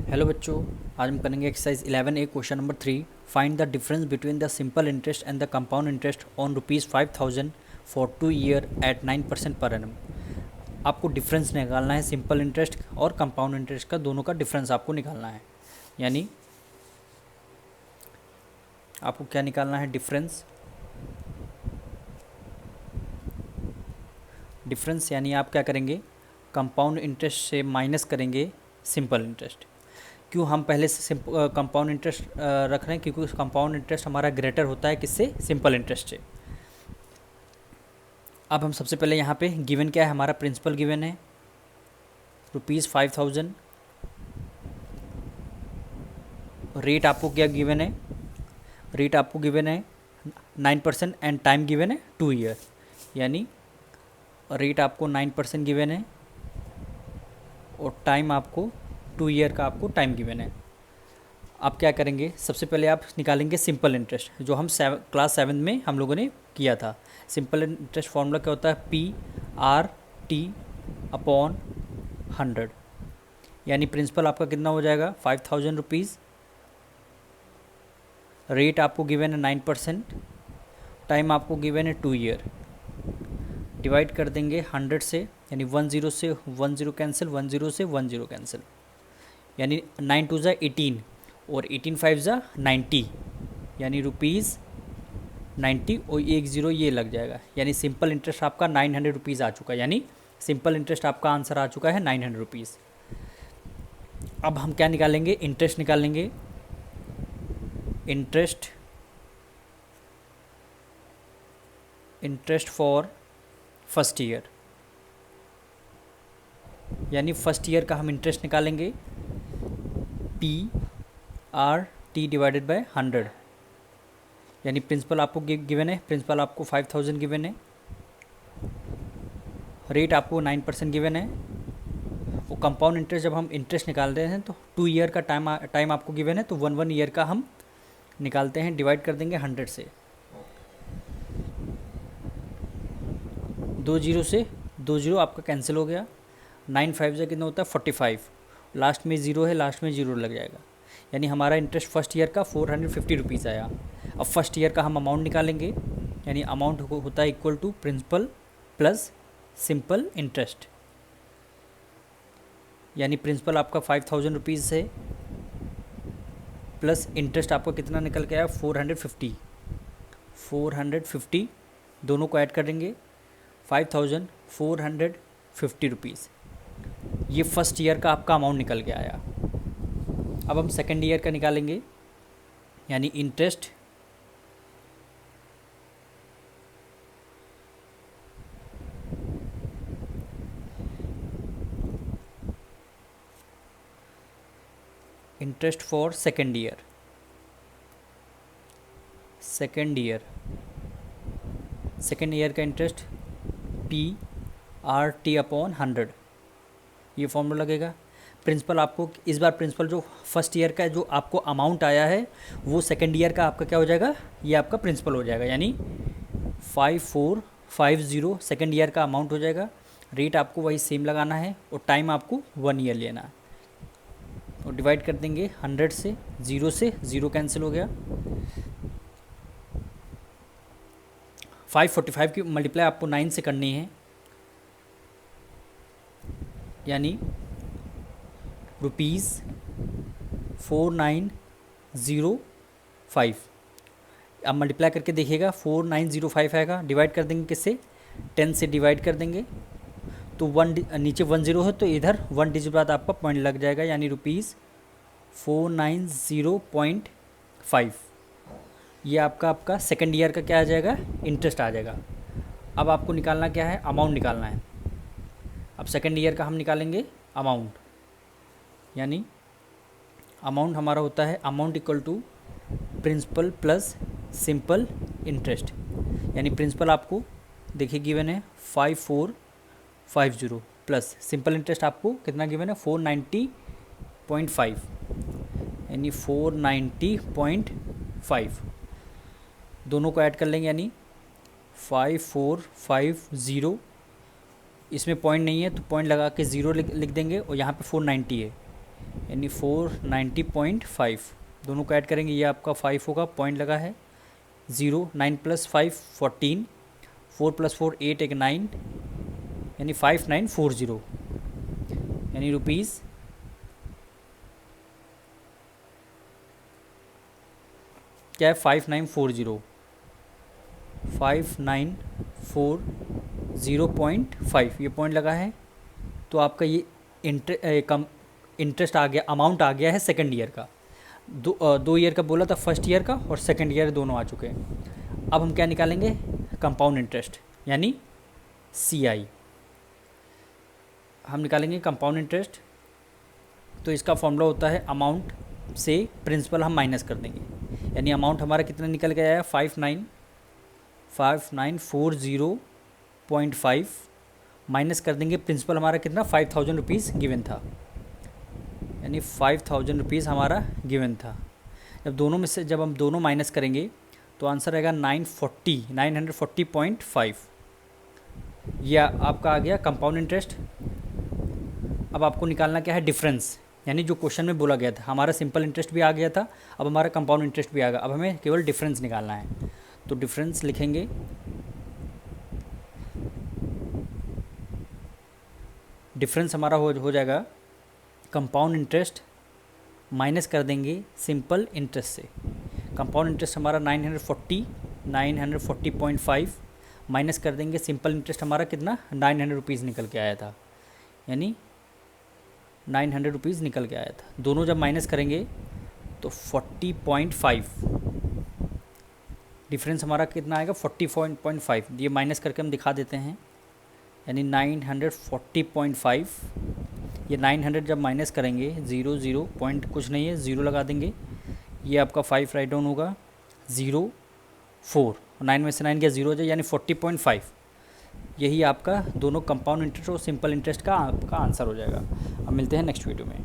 Hello बच्चों, आज हम करेंगे exercise 11A question number 3। Find the difference between the simple interest and the compound interest on ₹5,000 for 2 year at 9% per annum. आपको difference निकालना है simple interest और compound interest का, दोनों का डिफरेंस आपको निकालना है। यानी आपको क्या निकालना है? डिफरेंस यानी आप क्या करेंगे? कंपाउंड इंटरेस्ट से माइनस करेंगे सिंपल इंटरेस्ट। क्यों हम पहले से कंपाउंड इंटरेस्ट रख रहे हैं? क्योंकि कंपाउंड इंटरेस्ट हमारा ग्रेटर होता है किससे? सिंपल इंटरेस्ट से। अब हम सबसे पहले यहाँ पे गिवन क्या है? हमारा प्रिंसिपल गिवन है ₹5,000। रेट आपको क्या गिवन है? रेट आपको गिवन है 9% एंड टाइम गिवन है 2 ईयर। यानी रेट आपको 9% गिवन है और टाइम आपको 2 ईयर का आपको टाइम गिवन है। आप क्या करेंगे? सबसे पहले आप निकालेंगे सिंपल इंटरेस्ट, जो हम क्लास 7 में हम लोगों ने किया था। सिंपल इंटरेस्ट फॉर्मूला क्या होता है? PRT/100। यानी प्रिंसिपल आपका कितना हो जाएगा? ₹5,000। रेट आपको गिवन है 9%, टाइम आपको गिवन है 2 ईयर। डिवाइड कर देंगे 100 से, यानी 10 से 10 कैंसिल, 10 से 10 कैंसिल, यानी 9 2 ज़ा 18 और 18 5 ज़ा 90, यानी ₹90 और 10 ये लग जाएगा। यानी सिंपल इंटरेस्ट आपका ₹900 आ चुका है। यानी सिंपल इंटरेस्ट आपका आंसर आ चुका है ₹900। अब हम क्या निकालेंगे? इंटरेस्ट निकालेंगे। इंटरेस्ट फॉर फर्स्ट ईयर, यानी फर्स्ट ईयर का हम इंटरेस्ट निकालेंगे PRT/100। यानी प्रिंसिपल आपको गिवन है, प्रिंसिपल आपको 5,000 गिवन है, रेट आपको 9% गिवन है। और कंपाउंड इंटरेस्ट जब हम इंटरेस्ट निकाल रहे हैं तो 2 ईयर का टाइम आपको गिवन है, तो 1 ईयर का हम निकालते हैं। डिवाइड कर देंगे 100 से, 20 से 20 आपका कैंसिल हो गया। 9 5 से कितना होता है? 45। लास्ट में 0 है, लास्ट में 0 लग जाएगा। यानी हमारा इंटरेस्ट फर्स्ट ईयर का ₹450 आया। अब फर्स्ट ईयर का हम अमाउंट निकालेंगे, यानी अमाउंट होता है equal to principal plus simple interest. यानी प्रिंसिपल आपका ₹5,000 है, प्लस इंटरेस्ट आपका कितना निकल के आया? 450 दोनों को ऐड करेंगे, ₹5,450। ये फर्स्ट ईयर का आपका अमाउंट निकल के आया। अब हम सेकेंड ईयर का निकालेंगे, यानी interest for second year. Second year का इंटरेस्ट PRT/100, ये फॉर्मूला लगेगा। प्रिंसिपल आपको इस बार प्रिंसिपल जो फर्स्ट ईयर का जो आपको अमाउंट आया है वो सेकेंड ईयर का आपका क्या हो जाएगा? ये आपका प्रिंसिपल हो जाएगा। यानी 5450 सेकेंड ईयर का अमाउंट हो जाएगा। रेट आपको वही सेम लगाना है और टाइम आपको 1 ईयर लेना है। और डिवाइड कर देंगे 100 से 0 कैंसिल हो गया। 545 की मल्टीप्लाई आपको 9 से करनी है, यानी ₹4905। अब मल्टीप्लाई करके देखिएगा 4905 आएगा। डिवाइड कर देंगे किससे? 10 से डिवाइड कर देंगे तो नीचे 10 है तो इधर 1 डिजिट बाद आपका पॉइंट लग जाएगा, यानी ₹490.5। ये आपका सेकेंड ईयर का क्या आ जाएगा? इंटरेस्ट आ जाएगा। अब आपको निकालना क्या है? अमाउंट निकालना है। अब सेकेंड ईयर का हम निकालेंगे अमाउंट, यानी अमाउंट हमारा होता है amount equal to principal plus simple interest. यानी प्रिंसिपल आपको देखिए गिवन है 5450 प्लस सिंपल इंटरेस्ट आपको कितना गिवन है? 490.5, यानी 490.5 दोनों को ऐड कर लेंगे, यानी 5450। इसमें पॉइंट नहीं है तो पॉइंट लगा के 0 लिख देंगे और यहाँ पे 490 है, यानी 490.5, दोनों को ऐड करेंगे ये आपका 5 होगा, पॉइंट लगा है 0, 9 + 5 14, 4 + 4 8 एक 9, यानी 5940, यानी रुपीज़ क्या है 5940, 5940.5 ये पॉइंट लगा है। तो आपका ये इंटरेस्ट आ गया, अमाउंट आ गया है सेकंड ईयर का। दो ईयर का बोला था, फर्स्ट ईयर का और सेकंड ईयर दोनों आ चुके हैं। अब हम क्या निकालेंगे, कंपाउंड इंटरेस्ट यानी CI हम निकालेंगे कंपाउंड इंटरेस्ट। तो इसका फॉर्मूला होता है अमाउंट से प्रिंसिपल हम माइनस कर देंगे, यानी अमाउंट हमारा कितना निकल के आया 5940.5 माइनस कर देंगे प्रिंसिपल हमारा कितना 5000 रुपीज़ गिवन था, यानी 5000 रुपीज़ हमारा गिवन था। जब हम दोनों माइनस करेंगे तो आंसर आएगा 940.5। यह आपका आ गया कंपाउंड इंटरेस्ट। अब आपको निकालना क्या है, डिफरेंस, यानी जो क्वेश्चन में बोला गया था। हमारा सिंपल इंटरेस्ट भी आ गया था, अब हमारा कंपाउंड इंटरेस्ट भी आ गया। अब हमें केवल डिफरेंस निकालना है, तो डिफरेंस लिखेंगे डिफरेंस हमारा हो जाएगा कंपाउंड इंटरेस्ट माइनस कर देंगे सिंपल इंटरेस्ट से। कंपाउंड इंटरेस्ट हमारा 940.5 माइनस कर देंगे सिंपल इंटरेस्ट हमारा कितना 900 रुपीज़ निकल के आया था, यानी 900 रुपीज़ निकल के आया था। दोनों जब माइनस करेंगे तो 40.5, डिफरेंस हमारा कितना आएगा 40.5। ये माइनस करके हम दिखा देते हैं, यानी 940.5। ये 900 जब माइनस करेंगे 0 पॉइंट कुछ नहीं है, 0 लगा देंगे, ये आपका 5 राइट डाउन होगा, 0 4, 9 में से 9 गया 0 हो जाए, यानी 40.5। यही आपका दोनों कंपाउंड इंटरेस्ट और सिंपल इंटरेस्ट का आपका आंसर हो जाएगा। अब मिलते हैं नेक्स्ट वीडियो में।